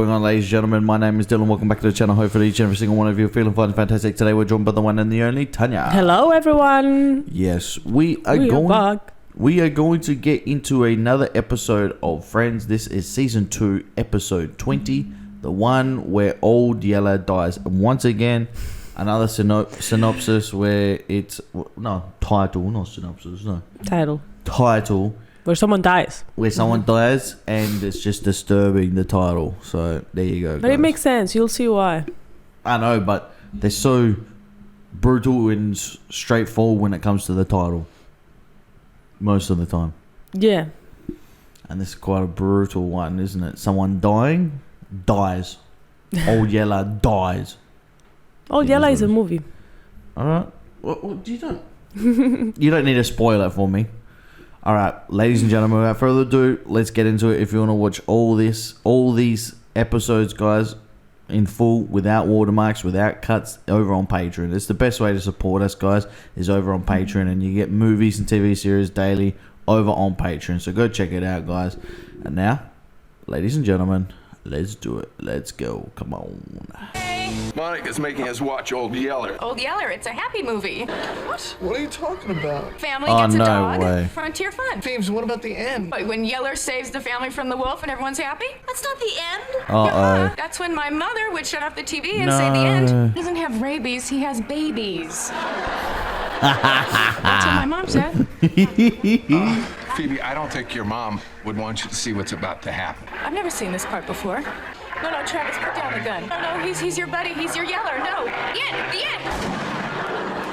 going on, ladies and gentlemen? My name is Dylan. Welcome back to the channel. Hopefully each and every single one of you are feeling fine and fantastic. Today we're joined by the one and the only Tanya. Hello, everyone. Yes, we are going to get into another episode of Friends. This is season 2, episode 20, the one where Old Yeller dies. And once again, another synopsis where it's title. Where someone dies. And it's just disturbing, the title. So there you go, guys. But it makes sense. You'll see why. I know, but they're so brutal and straightforward when it comes to the title. Most of the time. Yeah. And this is quite a brutal one, isn't it? Someone dies. Old Yeller dies. Old Yeller is a movie. Alright. What do you don't? You don't need to spoil it for me. Alright, ladies and gentlemen, without further ado, let's get into it. If you want to watch all these episodes, guys, in full, without watermarks, without cuts, over on Patreon. It's the best way to support us, guys, is over on Patreon, and you get movies and TV series daily over on Patreon. So go check it out, guys. And now, ladies and gentlemen, let's do it. Let's go. Come on. Monica's making us watch Old Yeller. Old Yeller, it's a happy movie. What? What are you talking about? Family gets a dog. Way. Frontier fun. James, what about the end? But when Yeller saves the family from the wolf and everyone's happy? That's not the end. Uh-oh. That's when my mother would shut off the TV and say the end. He doesn't have rabies, he has babies. That's what my mom said. Phoebe, I don't think your mom would want you to see what's about to happen. I've never seen this part before. No, Travis, put down the gun. No, he's your buddy. He's your Yeller. No. The end.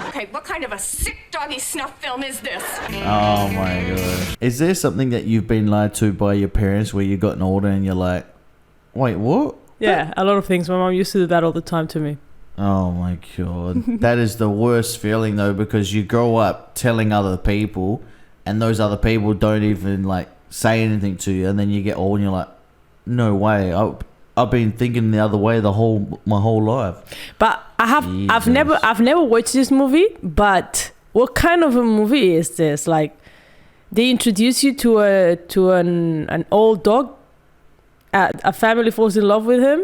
Okay, what kind of a sick doggy snuff film is this? Oh my god. Is there something that you've been lied to by your parents where you've gotten older and you're like, wait, what? Yeah, a lot of things. My mom used to do that all the time to me. Oh my god. That is the worst feeling though, because you grow up telling other people and those other people don't even like say anything to you, and then you get old and you're like, no way. I've been thinking the other way my whole life. But I've never watched this movie, but what kind of a movie is this? Like, they introduce you to an old dog, a family falls in love with him.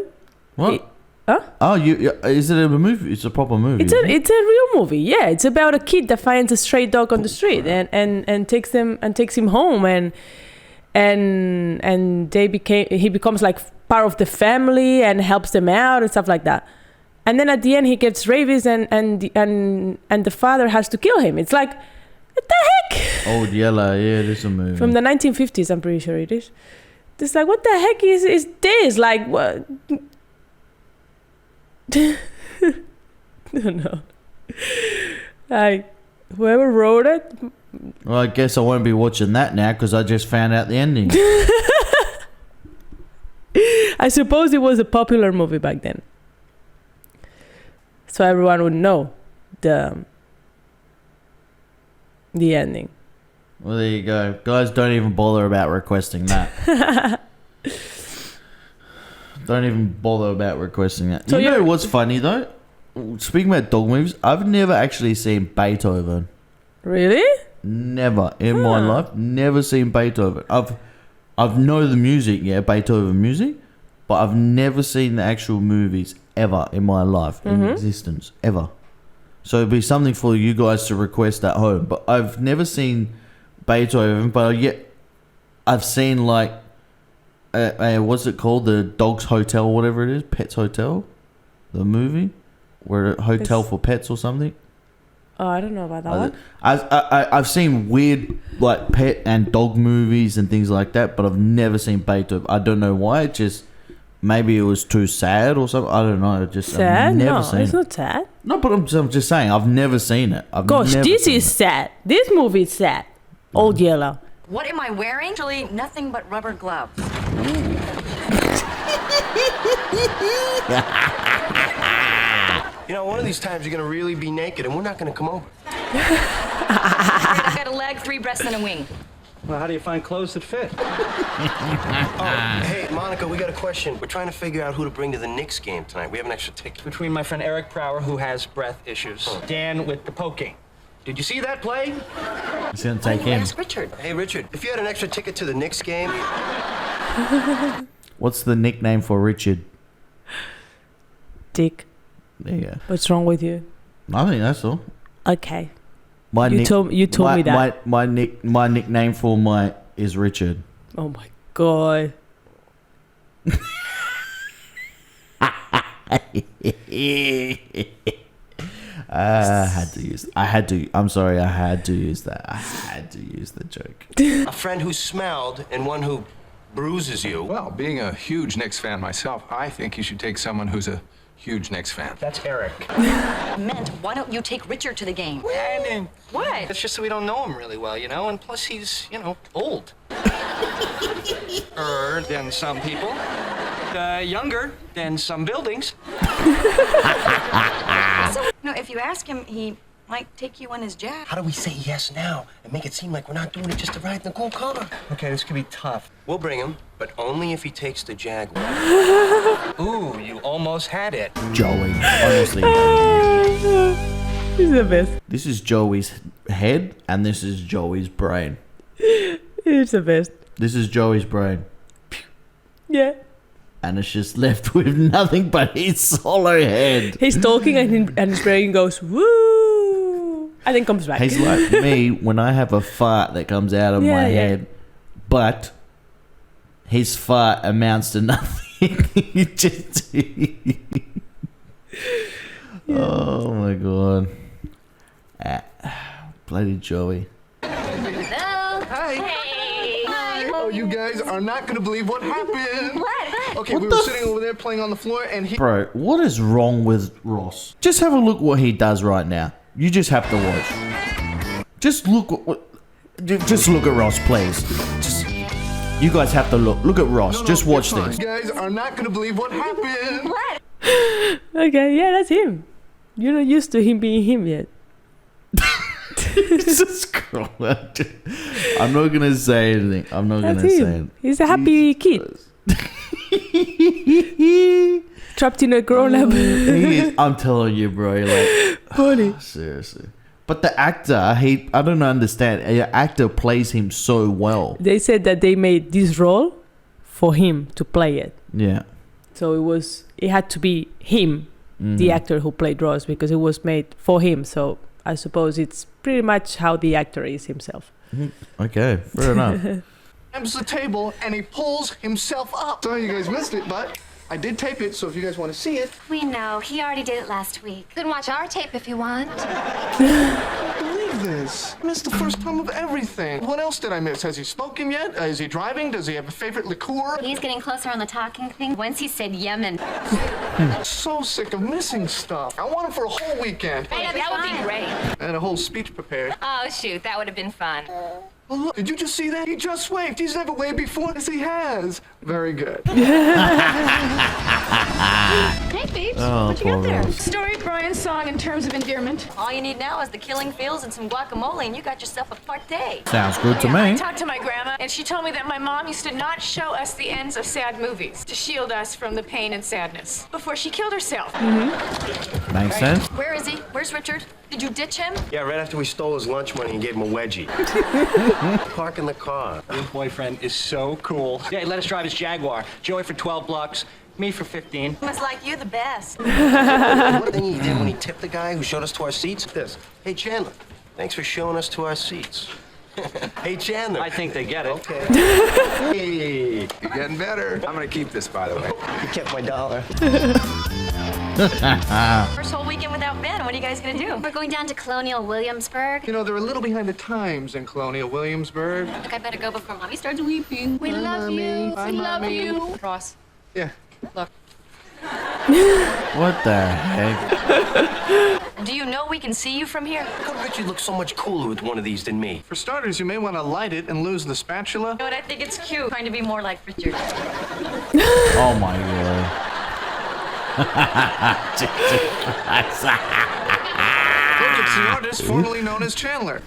What? Is it a movie? It's a proper movie. It's a real movie. Yeah, it's about a kid that finds a stray dog on the street and takes him home and he becomes like part of the family and helps them out and stuff like that. And then at the end he gets rabies and the father has to kill him. It's like, what the heck? Old Yeller, yeah, it is a movie. From the 1950s, I'm pretty sure it is. It's like, what the heck is this? Like, what? I don't know. Like, whoever wrote it. Well, I guess I won't be watching that now because I just found out the ending. I suppose it was a popular movie back then, so everyone would know the ending. Well, there you go, guys. Don't even bother about requesting that. Don't even bother about requesting that. So you know what's funny though? Speaking about dog movies, I've never actually seen Beethoven. Really? Never in my life. Never seen Beethoven. I've know the music, yeah, Beethoven music, but I've never seen the actual movies ever in my life, in existence, ever. So it'd be something for you guys to request at home. But I've never seen Beethoven, but yet I've seen like what's it called? The Dog's Hotel, whatever it is, Pets Hotel, the movie, where a hotel for pets or something. Oh, I don't know about that one. I've seen weird like pet and dog movies and things like that, but I've never seen Beethoven. I don't know why. It just maybe it was too sad or something. I don't know. Just sad? I've never seen it's not sad. No, but I'm just saying I've never seen it. Gosh, this is sad. This movie is sad. Old Yeller. What am I wearing? Actually, nothing but rubber gloves. You know, one of these times you're gonna really be naked and we're not gonna come over. I've got a leg, 3 breasts, and a wing. Well, how do you find clothes that fit? Oh, hey, Monica, we got a question. We're trying to figure out who to bring to the Knicks game tonight. We have an extra ticket. Between my friend Eric Prower, who has breath issues, Dan with the poking. Did you see that play? It's gonna take him. Ask Richard. Hey, Richard, if you had an extra ticket to the Knicks game... What's the nickname for Richard? Dick. There you go. What's wrong with you? I think that's all. Okay. My You told me that. My nickname for my is Richard. Oh my god. I'm sorry, I had to use that. I had to use the joke. A friend who smelled and one who bruises you. Well, being a huge Knicks fan myself, I think you should take someone who's a huge Knicks fan. That's Eric. Meant, why don't you take Richard to the game? What? It's just that we don't know him really well, you know? And plus he's, old. Than some people. Younger than some buildings. So, if you ask him, he might take you on his jag. How do we say yes now and make it seem like we're not doing it just to ride in the cool car? Okay, this could be tough. We'll bring him, but only if he takes the Jaguar. Ooh, you almost had it. Joey, honestly. He's the best. This is Joey's head and this is Joey's brain. He's the best. This is Joey's brain. Yeah. And it's just left with nothing but his hollow head. He's talking and his brain goes, woo, and then comes back. He's like me when I have a fart that comes out of my head, but his fart amounts to nothing. Oh my god. Bloody Joey. Hello. Hi. Hey. Hi. Oh, you guys are not going to believe what happened. What? Okay, we were sitting over there playing on the floor, and he... Bro, what is wrong with Ross? Just have a look what he does right now. You just have to watch. Just look just look at Ross, please. You guys have to look. Look at Ross. No, just watch you're fine. this. You guys are not going to believe what happened. What? Okay, yeah, that's him. You're not used to him being him yet. Jesus Christ. I'm not gonna say anything. I'm not That's gonna say him. anything. He's a happy kid. Trapped in a grown-up. I'm telling you, bro. Like, Funny. seriously. But the actor, I don't understand. The actor plays him so well. They said that they made this role for him to play it. Yeah. So it had to be him, the actor who played Ross, because it was made for him. So I suppose it's pretty much how the actor is himself. Okay, fair enough. Grabs the table, and he pulls himself up. Sorry you guys missed it, but I did tape it, so if you guys want to see it... We know. He already did it last week. You can watch our tape if you want. I can't believe this. I missed the first time of everything. What else did I miss? Has he spoken yet? Is he driving? Does he have a favorite liqueur? He's getting closer on the talking thing. Once he said Yemen. I'm so sick of missing stuff. I want him for a whole weekend. Yeah, that would be great. And a whole speech prepared. Oh, shoot, that would have been fun. Oh, look, did you just see that? He just waved. He's never waved before. Yes, he has. Very good. Hey, babes, Oh, what you got poor there? Ross. Story Brian's song in terms of endearment. All you need now is the killing fields and some guacamole, and you got yourself a party. Sounds good to I me. talked to my grandma, and she told me that my mom used to not show us the ends of sad movies to shield us from the pain and sadness before she killed herself. Makes sense. Where is he? Where's Richard? Did you ditch him? Yeah, right after we stole his lunch money and gave him a wedgie. Park in the car. Your boyfriend is so cool. Yeah, he let us drive his Jaguar. Joey for 12 bucks, me for 15. He must like you the best. One thing he did when he tipped the guy who showed us to our seats? This. Hey, Chandler, thanks for showing us to our seats. Hey, Chandler. I think they get it. Okay. Hey, you're getting better. I'm going to keep this, by the way. You kept my dollar. First whole weekend without Ben. What are you guys gonna do? We're going down to Colonial Williamsburg. You know, they're a little behind the times in Colonial Williamsburg. Look, I better go before Mommy starts weeping. We love you. Bye, We love Mommy. you. Ross. Yeah. What the heck? Do you know we can see you from here? How come Richard looks so much cooler with one of these than me? For starters, you may want to light it and lose the spatula. You know what? I think it's cute. Trying to be more like Richard. Oh my god. Jesus Christ. Look, it's the artist formerly known as Chandler.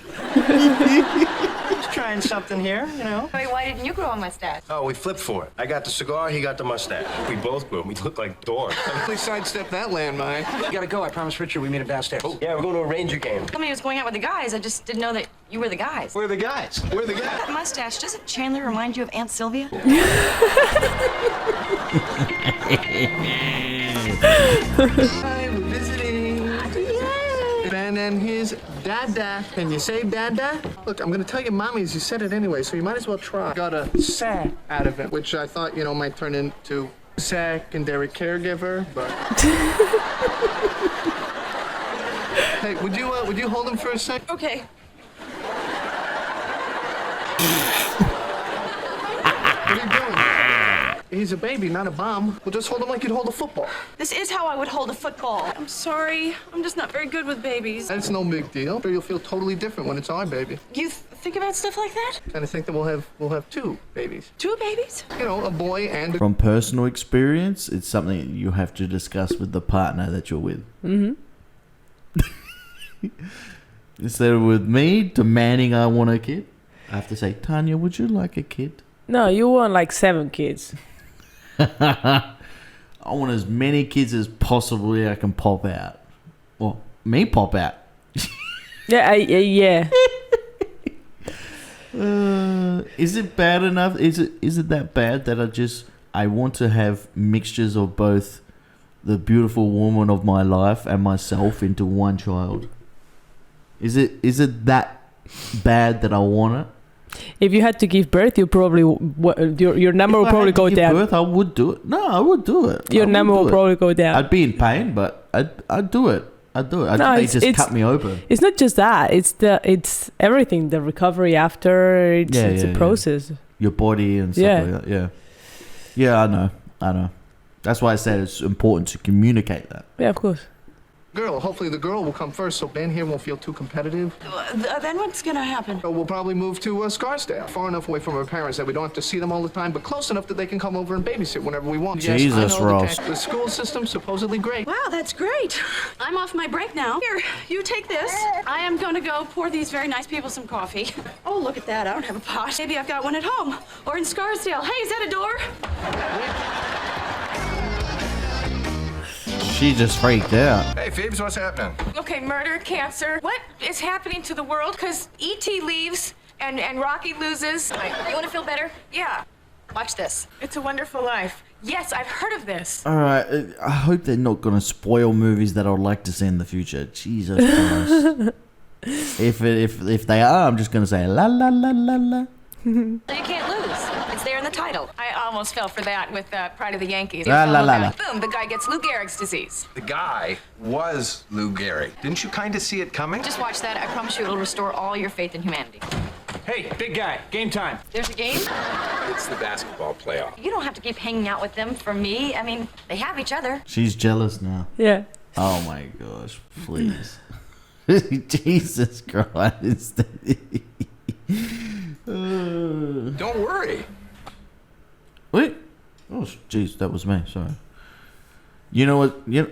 Just trying something here, you know. Wait, why didn't you grow a mustache? Oh, we flipped for it. I got the cigar, he got the mustache. We both grew. We look like dorks. Please sidestep that landmine. You gotta go. I promised Richard we meet him downstairs. Oh, yeah, we're going to a Ranger game. Told me he was going out with the guys. I just didn't know that you were the guys. We're the guys. We're the guys. That mustache, doesn't Chandler remind you of Aunt Sylvia? I'm visiting Ben and his dada. Can you say dada? Look, I'm gonna tell you mommies, you said it anyway, so you might as well try. Got a sa out of it, which I thought, might turn into secondary caregiver, but... Hey, would you hold him for a sec? Okay. What are you doing? He's a baby, not a bomb. We'll just hold him like you'd hold a football. This is how I would hold a football. I'm sorry. I'm just not very good with babies. That's no big deal. You'll feel totally different when it's our baby. You think about stuff like that? Kind of think that we'll have two babies. Two babies? A boy and a... From personal experience, it's something you have to discuss with the partner that you're with. Mm-hmm. Instead of with me demanding I want a kid, I have to say, Tanya, would you like a kid? No, you want like 7 kids. I want as many kids as possibly I can pop out. Well, me pop out. Yeah. Is it bad enough? Is it that bad that I want to have mixtures of both the beautiful woman of my life and myself into one child? Is it that bad that I want it? If you had to give birth, you probably your number will probably go down. Birth, I would do it. No, I would do it. Your number will probably go down. I'd be in pain, but I'd do it. They just cut me open. It's not just that. It's everything. The recovery after. It's a process. Your body and stuff like that. Yeah. Yeah, I know. That's why I said it's important to communicate that. Yeah, of course. girl. Hopefully the girl will come first, so Ben here won't feel too competitive. Then what's gonna happen? So we'll probably move to Scarsdale, far enough away from our parents that we don't have to see them all the time, but close enough that they can come over and babysit whenever we want. Jesus, yes, I know Ross. the school system's supposedly great. Wow, that's great. I'm off my break now. Here, you take this. I am gonna go pour these very nice people some coffee. Oh, look at that. I don't have a pot. Maybe I've got one at home or in Scarsdale. Hey, is that a door? She just freaked out. Hey, Phoebes, what's happening? Okay, murder, cancer. What is happening to the world? Because E.T. leaves and Rocky loses. You want to feel better? Yeah. Watch this. It's a Wonderful Life. Yes, I've heard of this. All right, I hope they're not going to spoil movies that I'd like to see in the future. Jesus Christ. If they are, I'm just going to say la la la la la. You can't lose. It's there in the title. I almost fell for that with Pride of the Yankees. La, la, la, la. Boom, the guy gets Lou Gehrig's disease. The guy was Lou Gehrig. Didn't you kind of see it coming? Just watch that. I promise you it'll restore all your faith in humanity. Hey, big guy, game time. There's a game. It's the basketball playoff. You don't have to keep hanging out with them for me. I mean, they have each other. She's jealous now. Yeah. Oh my gosh, please. Jesus Christ. Don't worry. Wait. Oh, jeez, that was me. Sorry. You know what? Yeah,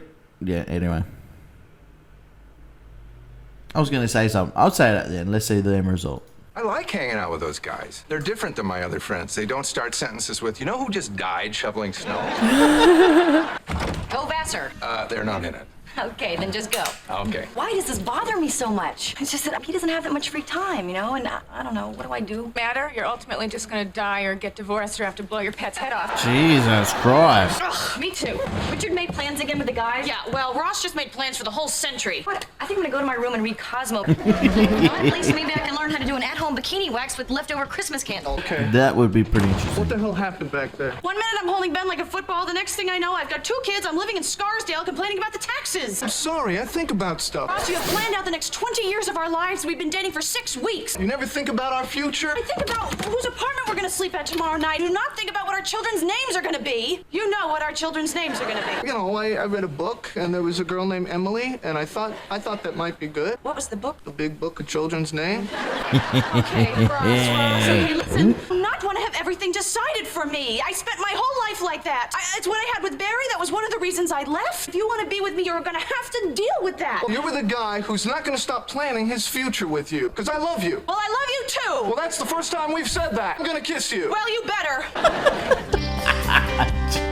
anyway. I was going to say something. I'll say that then. Let's see the end result. I like hanging out with those guys. They're different than my other friends. They don't start sentences with, you know who just died shoveling snow? Go Vassar. They're not in it. Okay, then just go. Okay. Why does this bother me so much? It's just that he doesn't have that much free time, you know, and I don't know. What do I do? Matter? You're ultimately just gonna die or get divorced or have to blow your pet's head off. Jesus Christ. Ugh, me too. Richard made plans again with the guys? Yeah, well, Ross just made plans for the whole century. What? I think I'm gonna go to my room and read Cosmo. At least maybe I can learn how to do an at-home bikini wax with leftover Christmas candles. Okay. That would be pretty interesting. What the hell happened back there? 1 minute I'm holding Ben like a football. The next thing I know, I've got 2 kids. I'm living in Scarsdale complaining about the taxes. I'm sorry, I think about stuff. Ross, you have planned out the next 20 years of our lives. We've been dating for 6 weeks. You never think about our future? I think about whose apartment we're gonna sleep at tomorrow night. Do not think about what our children's names are gonna be. You know what our children's names are gonna be. You know, I read a book, and there was a girl named Emily, and I thought that might be good. What was the book? The Big Book of Children's Names. Okay, Ross, okay, listen. I'm not want to have everything decided for me. I spent my whole life like that. It's what I had with Barry. That was one of the reasons I left. If you want to be with me, you're going to have to deal with that. Well, you're with a guy who's not going to stop planning his future with you. Because I love you. Well, I love you too. Well, that's the first time we've said that. I'm going to kiss you. Well, you better.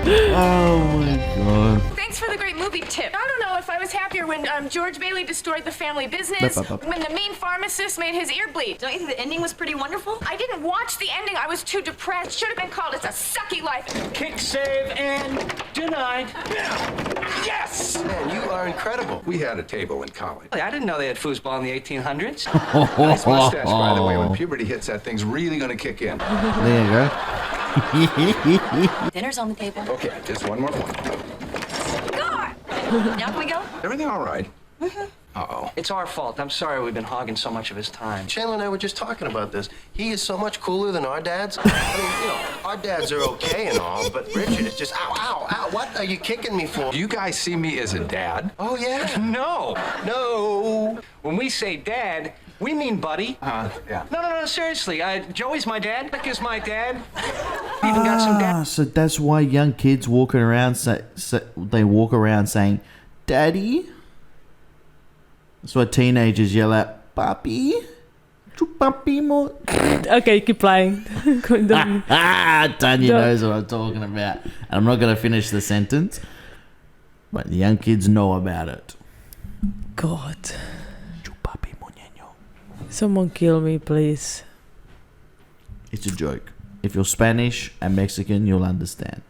Oh my god. Thanks for the great movie tip. I don't know if I was happier when George Bailey destroyed the family business, when the main pharmacist made his ear bleed. Don't you think the ending was pretty wonderful? I didn't watch the ending. I was too depressed. Should have been called It's a Sucky Life. Kick, save, and denied. Yes! Man, you are incredible. We had a table in college. I didn't know they had foosball in the 1800s. Nice mustache, by the way. When puberty hits, that thing's really going to kick in. There you go. Dinner's on the table. Okay, just one more point. God! Now can we go? Everything all right? Uh-oh. It's our fault. I'm sorry we've been hogging so much of his time. Chandler and I were just talking about this. He is so much cooler than our dads. I mean, you know, our dads are okay and all, but Richard is just, ow, ow, ow, what are you kicking me for? Do you guys see me as a dad? Oh, yeah? No. No. When we say dad, we mean buddy. Yeah. No, seriously. Joey's my dad. Nick is my dad. Even got some dad. So that's why young kids walking around they walk around saying, "Daddy." That's why teenagers yell out, "Papi, chu papi mo." Okay, keep playing. Tanya knows what I'm talking about. And I'm not going to finish the sentence, but the young kids know about it. God. Someone kill me, please. It's a joke. If you're Spanish and Mexican, you'll understand.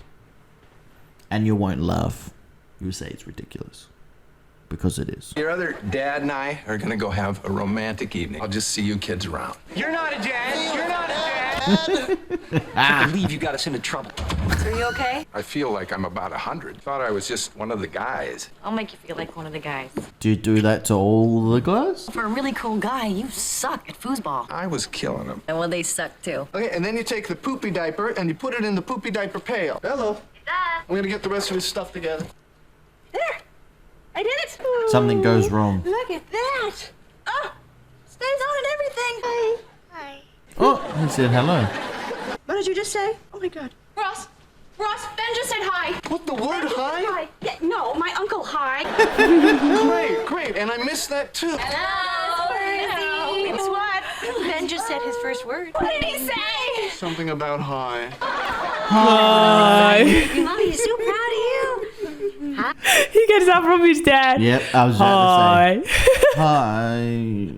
And you won't laugh. You'll say it's ridiculous. Because it is. Your other dad and I are going to go have a romantic evening. I'll just see you kids around. You're not a dad. You're not a dad. I believe you got us into trouble. Are you okay? I feel like I'm about 100. Thought I was just one of the guys. I'll make you feel like one of the guys. Do you do that to all the guys? For a really cool guy, you suck at foosball. I was killing them. And well, they suck too. Okay, and then you take the poopy diaper and you put it in the poopy diaper pail. Hello. I'm going to get the rest of his stuff together. There. I did it. Something goes wrong. Look at that. Oh, stays on and everything. Hi. Oh, he said hello. What did you just say? Oh my God. Ross, Ben just said hi. What, the word hi? Yeah, no, my uncle hi. Great. And I missed that too. Hello. Guess what? Ben just said his first word. What did he say? Something about hi. Hi. Mommy's so proud of you. He gets that from his dad. Yep, I was about to say. Hi.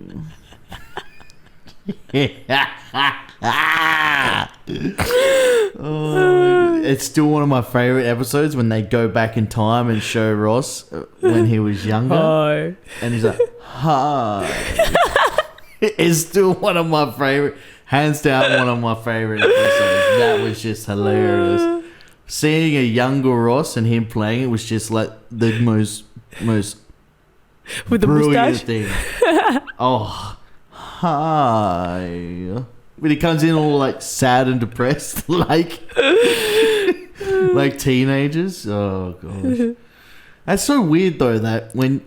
Oh, it's still one of my favorite episodes when they go back in time and show Ross when he was younger. Hi. And he's like, hi. It's still one of my favorite, hands down one of my favorite episodes. That was just hilarious. Seeing a younger Ross and him playing it was just like the most with the brilliant mustache thing. Oh, hi. But he comes in all like sad and depressed, like teenagers. Oh gosh, that's so weird though. That when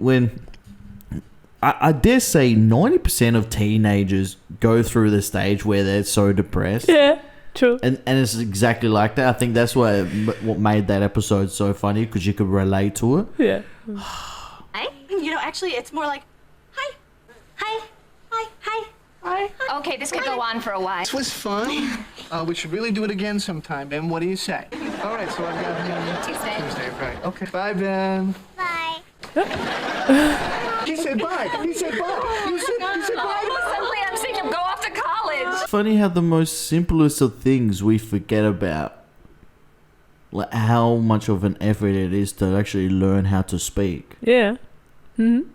I dare say 90% of teenagers go through the stage where they're so depressed. Yeah, true. And it's exactly like that. I think that's what made that episode so funny, because you could relate to it. Yeah. Hi. You know, actually, it's more like hi, hi, hi, hi. Hi. Okay, this could go on for a while. This was fun. We should really do it again sometime, Ben. What do you say? All right, so I've got him Tuesday, right? Okay. Bye, Ben. Bye. He said bye. He said bye. He said bye. Suddenly I'm seeing him go off to college. It's funny how the most simplest of things we forget about. Like how much of an effort it is to actually learn how to speak. Yeah. Mm-hmm.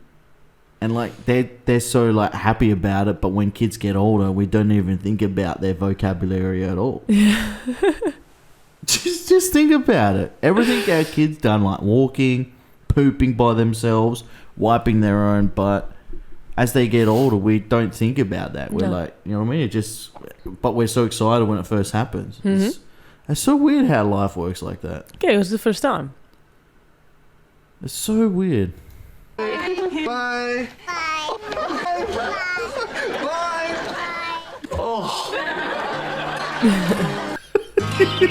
And like they're so like happy about it, but when kids get older, we don't even think about their vocabulary at all. Yeah. just think about it. Everything our kids done, like walking, pooping by themselves, wiping their own butt. As they get older, we don't think about that. We're like, you know what I mean? But we're so excited when it first happens. Mm-hmm. It's so weird how life works like that. Okay, it was the first time. It's so weird. Bye. Bye. Bye. Bye. Oh. Bloody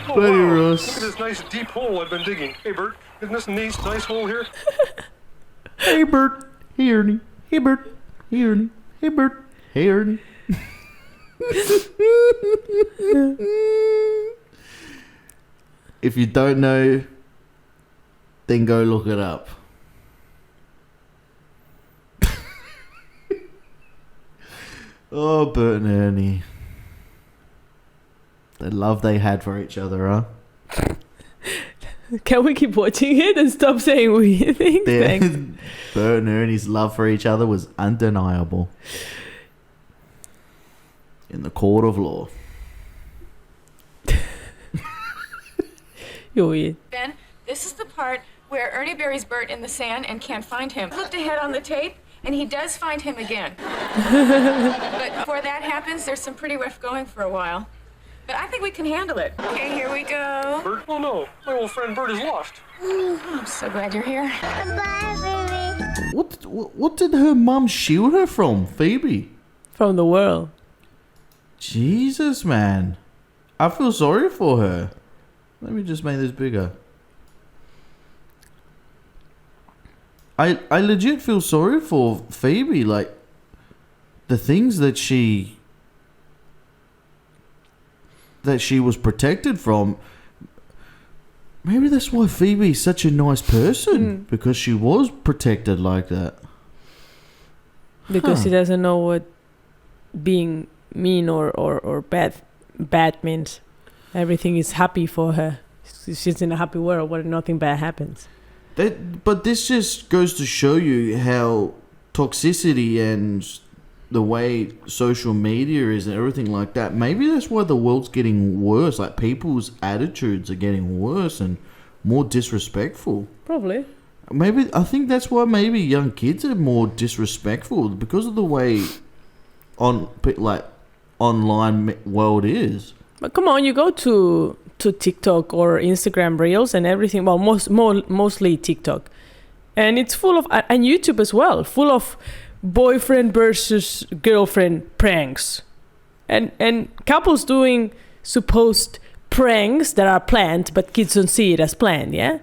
Look Ross. at this nice deep hole I've been digging. Hey, Bert, isn't this a nice hole here? Hey, Bert. Hey, Ernie. Hey, Bert. Hey, Ernie. Hey, Bert. Hey, Ernie. If you don't know, then go look it up. Oh, Bert and Ernie. The love they had for each other, huh? Can we keep watching it and stop saying weird things? Thanks. Bert and Ernie's love for each other was undeniable. In the court of law. You're weird. Ben, this is the part where Ernie buries Bert in the sand and can't find him. Looked ahead on the tape, and he does find him again. But before that happens, there's some pretty rough going for a while. But I think we can handle it. Okay, here we go. Bert? Oh, no. My old friend Bert is lost. I'm so glad you're here. What did her mum shield her from, Phoebe? From the world. Jesus, man. I feel sorry for her. Let me just make this bigger. I legit feel sorry for Phoebe. Like, the things that she was protected from. Maybe that's why Phoebe's such a nice person. Because she was protected like that. Because she doesn't know what being mean or bad means. Everything is happy for her. She's in a happy world where nothing bad happens. But this just goes to show you how toxicity and the way social media is and everything like that, maybe that's why the world's getting worse. Like, people's attitudes are getting worse and more disrespectful. Probably. I think that's why maybe young kids are more disrespectful, because of the way online world is. But come on, you go to TikTok or Instagram Reels and everything. Well, mostly TikTok, and it's full of, and YouTube as well, full of boyfriend versus girlfriend pranks, and couples doing supposed pranks that are planned, but kids don't see it as planned. Yeah,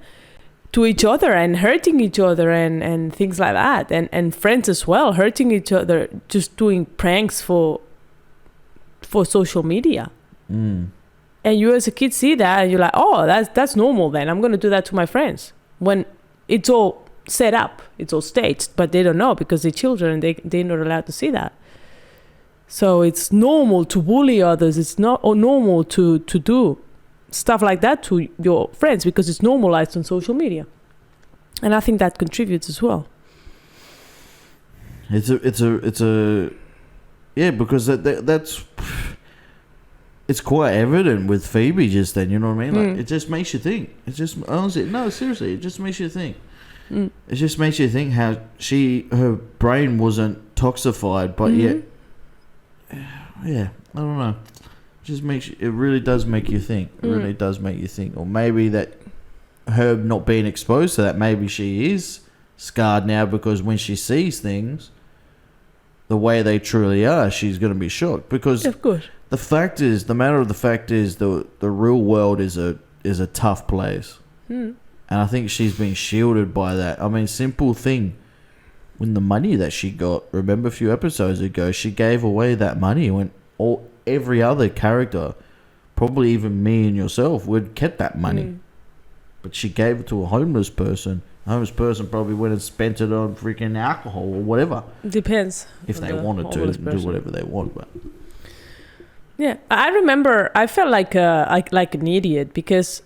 to each other and hurting each other and things like that, and friends as well hurting each other, just doing pranks for social media. And you as a kid see that and you're like, oh, that's normal then. I'm going to do that to my friends. When it's all set up, it's all staged, but they don't know because they're children and they're not allowed to see that. So it's normal to bully others. It's not normal to do stuff like that to your friends because it's normalized on social media. And I think that contributes as well. It's a yeah, because that's it's quite evident with Phoebe just then, you know what I mean? Like, it just makes you think. It just, honestly, no, seriously, it just makes you think. It just makes you think how her brain wasn't toxified, but yet, yeah, I don't know. It really does make you think. It really does make you think. Or maybe that her not being exposed to that, maybe she is scarred now, because when she sees things the way they truly are, she's going to be shocked. Because of course. The matter of the fact is the real world is a tough place. And I think she's been shielded by that. I mean, simple thing. When the money that she got, remember a few episodes ago, she gave away that money when every other character, probably even me and yourself, would kept that money. But she gave it to a homeless person. A homeless person probably went and spent it on freaking alcohol or whatever. Depends. If they wanted to do whatever they want, but... Yeah, I remember I felt like an idiot because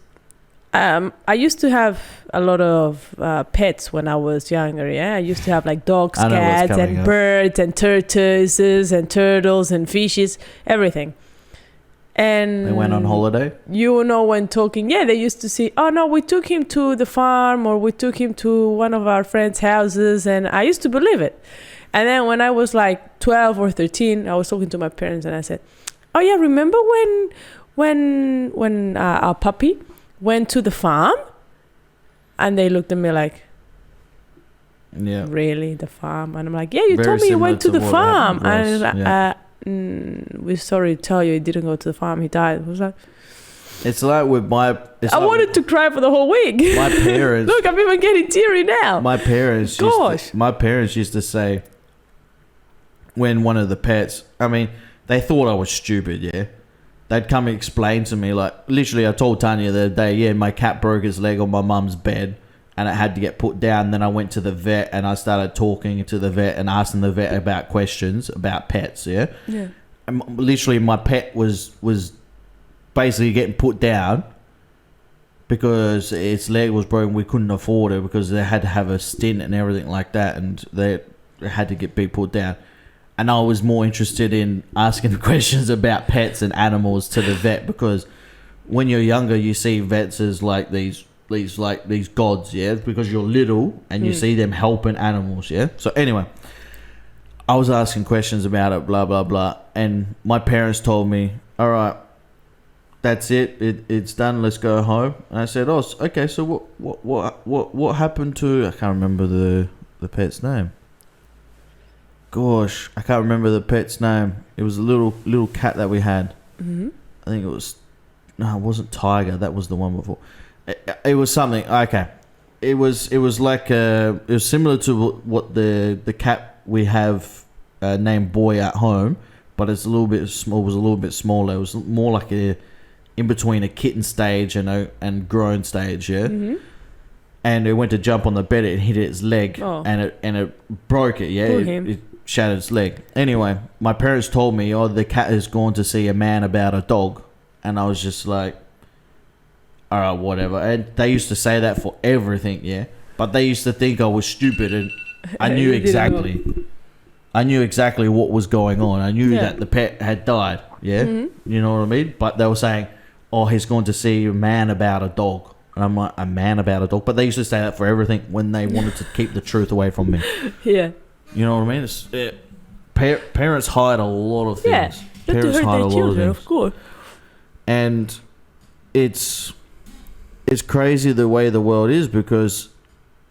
I used to have a lot of pets when I was younger. Yeah, I used to have like dogs, cats, and birds, and tortoises, and turtles, and fishes, everything. And they went on holiday. You know, when talking, they used to say, "Oh no, we took him to the farm, or we took him to one of our friends' houses," and I used to believe it. And then when I was like 12 or 13, I was talking to my parents, and I said, "Oh yeah, remember when our puppy went to the farm?" And they looked at me like, "Yeah, really, the farm?" And I'm like, "Yeah, you told me you went to the farm." And we're sorry to tell you he didn't go to the farm, he died. I was like, It's like with my. I wanted to cry for the whole week. My parents. Look, I'm even getting teary now. My parents. My parents used to say, when one of the pets, I mean, they thought I was stupid. Yeah, they'd come and explain to me, like, literally, I told Tanya the other day, yeah, my cat broke his leg on my mum's bed, and it had to get put down. Then I went to the vet, and I started talking to the vet and asking the vet about questions about pets. Yeah. Yeah. And literally, my pet was basically getting put down because its leg was broken. We couldn't afford it because they had to have a stint and everything like that, and they had to be put down. And I was more interested in asking questions about pets and animals to the vet, because when you're younger, you see vets as like these gods, yeah, because you're little and you see them helping animals, yeah. So anyway, I was asking questions about it, blah blah blah, and my parents told me, all right, that's it. It's done. Let's go home. And I said, "Oh, okay. So what happened to?" I can't remember the pet's name. Gosh, I can't remember the pet's name. It was a little cat that we had. Mm-hmm. I think it was. No, it wasn't Tiger. That was the one before. It was something. Okay, it was like it was similar to what the cat we have named Boy at home, but it's a little bit small. Was a little bit smaller. It was more like in between a kitten stage and grown stage, yeah. Mm-hmm. And it went to jump on the bed, it hit its leg, and it broke it, yeah. It shattered its leg. Anyway, my parents told me, oh, the cat has gone to see a man about a dog, and I was just like, all right, whatever. And they used to say that for everything, yeah. But they used to think I was stupid, and I knew exactly. I knew exactly what was going on. I knew that the pet had died, yeah. Mm-hmm. You know what I mean? But they were saying, oh, he's going to see a man about a dog. And I'm like, a man about a dog? But they used to say that for everything when they wanted to keep the truth away from me. Yeah. You know what I mean? Parents hide a lot of things. Yeah, parents hide a lot of things. Of course. And it's crazy the way the world is, because,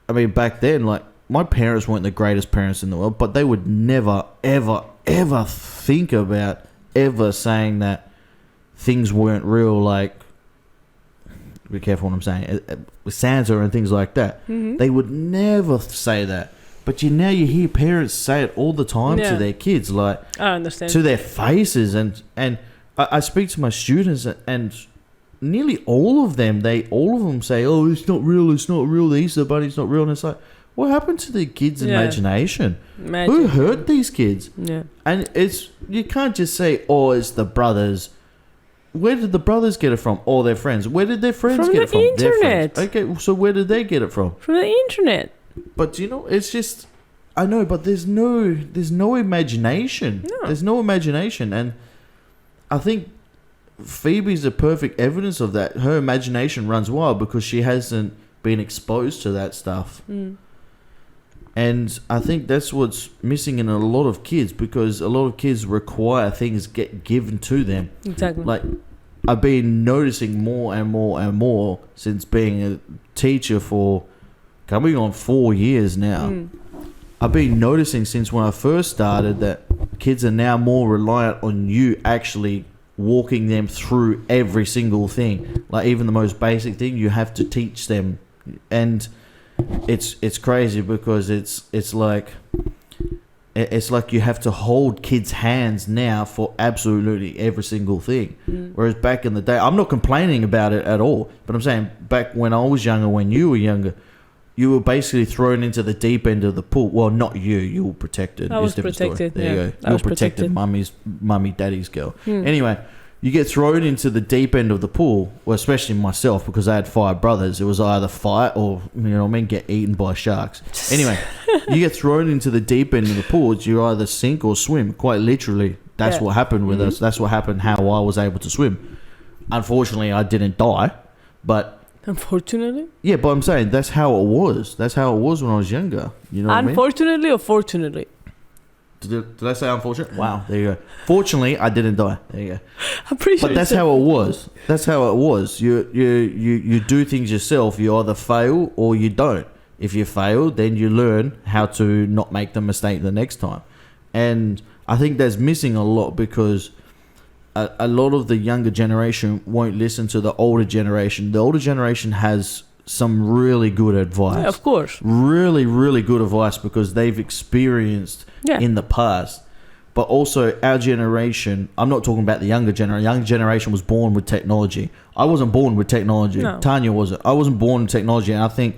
I mean, back then, like, my parents weren't the greatest parents in the world, but they would never, ever, ever think about ever saying that things weren't real, like, be careful what I'm saying, with Santa and things like that. Mm-hmm. They would never say that. But now you hear parents say it all the time to their kids, like, I understand, to their faces. And I speak to my students, and nearly all of them say, oh, it's not real, the Easter Bunny's not real. And it's like, what happened to the kids' imagination? Who hurt these kids? Yeah. And you can't just say, oh, it's the brothers. Where did the brothers get it from? Or their friends? Where did their friends get it from? From the internet. Okay, so where did they get it from? From the internet. But it's just, I know, but there's no imagination. No. There's no imagination, and I think Phoebe's the perfect evidence of that. Her imagination runs wild because she hasn't been exposed to that stuff. Mm. And I think that's what's missing in a lot of kids, because a lot of kids require things get given to them. Exactly. Like, I've been noticing more and more and more since being a teacher for coming on 4 years now. Mm. I've been noticing since when I first started that kids are now more reliant on you actually walking them through every single thing. Like, even the most basic thing, you have to teach them. And it's crazy because it's like you have to hold kids' hands now for absolutely every single thing. Mm. Whereas back in the day, I'm not complaining about it at all, but I'm saying back when I was younger, when you were younger, you were basically thrown into the deep end of the pool. Well, not you. You were protected. I was protected. There you go. You were protected. Mummy, daddy's girl. Mm. Anyway, you get thrown into the deep end of the pool, well, especially myself, because I had 5 brothers. It was either fight or, you know what I mean, get eaten by sharks. Anyway, you get thrown into the deep end of the pool. You either sink or swim, quite literally. That's what happened with us. That's what happened how I was able to swim. Unfortunately, I didn't die, but... Unfortunately? Yeah, but I'm saying that's how it was. That's how it was when I was younger. You know what I mean? Unfortunately or fortunately? Did I say unfortunate? Wow, there you go. Fortunately, I didn't die. There you go. I'm pretty sure. But that's how it was. That's how it was. You do things yourself. You either fail or you don't. If you fail, then you learn how to not make the mistake the next time. And I think that's missing a lot because a lot of the younger generation won't listen to the older generation. The older generation has some really good advice. Yeah, of course. Really, really good advice because they've experienced in the past. But also our generation, I'm not talking about the younger generation. Younger generation was born with technology. I wasn't born with technology. No. Tanya wasn't. I wasn't born with technology. And I think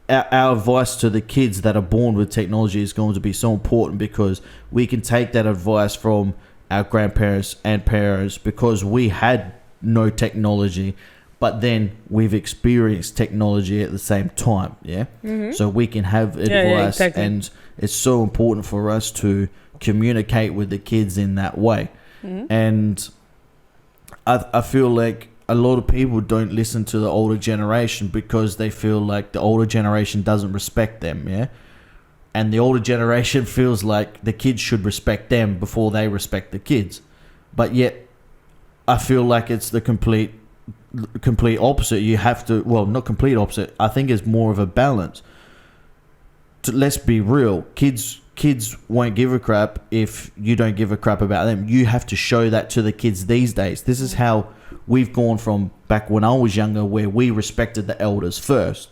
our advice to the kids that are born with technology is going to be so important because we can take that advice from our grandparents and parents because we had no technology, but then we've experienced technology at the same time, So we can have advice, exactly. and it's so important for us to communicate with the kids in that way. And I feel like a lot of people don't listen to the older generation because they feel like the older generation doesn't respect them, and the older generation feels like the kids should respect them before they respect the kids. But yet I feel like it's the complete opposite. You have to, well, not complete opposite. I think it's more of a balance. Let's be real. Kids won't give a crap if you don't give a crap about them. You have to show that to the kids these days. This is how we've gone from back when I was younger, where we respected the elders first.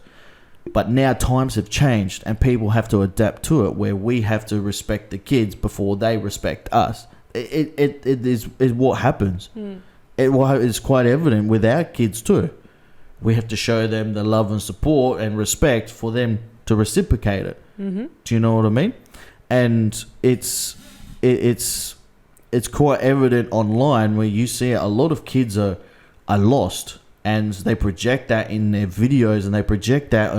But now times have changed and people have to adapt to it, where we have to respect the kids before they respect us. It is what happens. It's quite evident with our kids too. We have to show them the love and support and respect for them to reciprocate it. Do you know what I mean? And it's quite evident online where you see a lot of kids are lost, and they project that in their videos, and they project that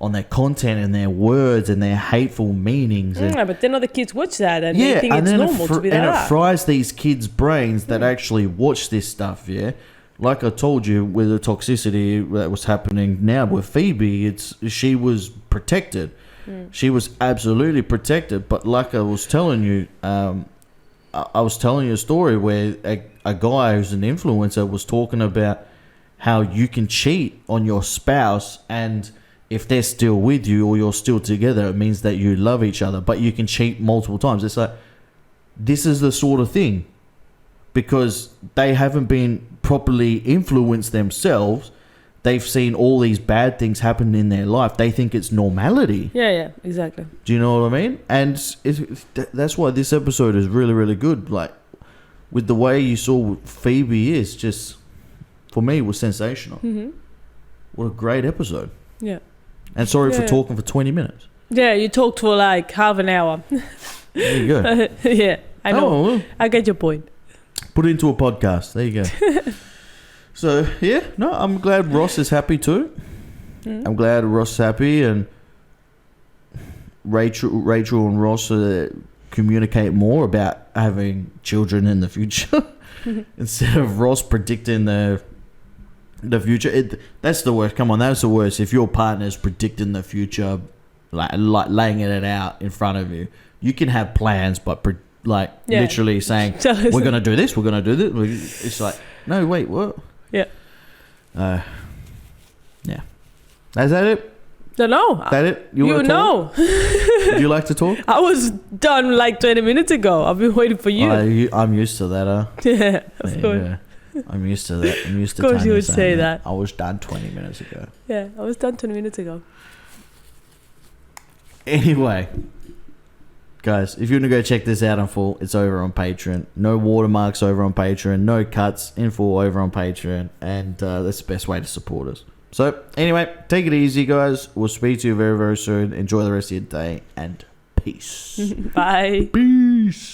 on their content and their words and their hateful meanings. Yeah, but then other kids watch that and they think it's normal to be that. And it fries these kids' brains that actually watch this stuff, Like I told you, with the toxicity that was happening now with Phoebe, she was protected. She was absolutely protected. But like I was telling you, I was telling you a story where a guy who's an influencer was talking about how you can cheat on your spouse, and if they're still with you or you're still together, it means that you love each other. But you can cheat multiple times. It's like, this is the sort of thing, because they haven't been properly influenced themselves. They've seen all these bad things happen in their life. They think it's normality. Yeah, exactly. Do you know what I mean? And that's why this episode is really, really good. Like, with the way you saw Phoebe is just, for me, was sensational. What a great episode. Yeah. And sorry for talking for 20 minutes. Yeah, you talked for like half an hour. There you go. Yeah, I know. Oh, well. I get your point. Put it into a podcast. There you go. So, yeah, no, I'm glad Ross is happy too. I'm glad Ross is happy, and Rachel and Ross communicate more about having children in the future instead of Ross predicting the future. That's the worst. Come on, that's the worst. If your partner's predicting the future, like laying it out in front of you, you can have plans, but literally saying, we're going to do this, we're going to do this. It's like, no, wait, what? Yeah. Yeah. Is that it? Don't know. That it? You know. Would you like to talk? I was done like 20 minutes ago. I've been waiting for you. I'm used to that, huh? Yeah, of course. Yeah. I'm used to that. I'm used to. Of course you would say that. I was done 20 minutes ago. Yeah, I was done 20 minutes ago. Anyway, guys, if you want to go check this out in full, it's over on Patreon. No watermarks over on Patreon. No cuts in full over on Patreon. And that's the best way to support us. So, anyway, take it easy, guys. We'll speak to you very, very soon. Enjoy the rest of your day, and peace. Bye. Peace.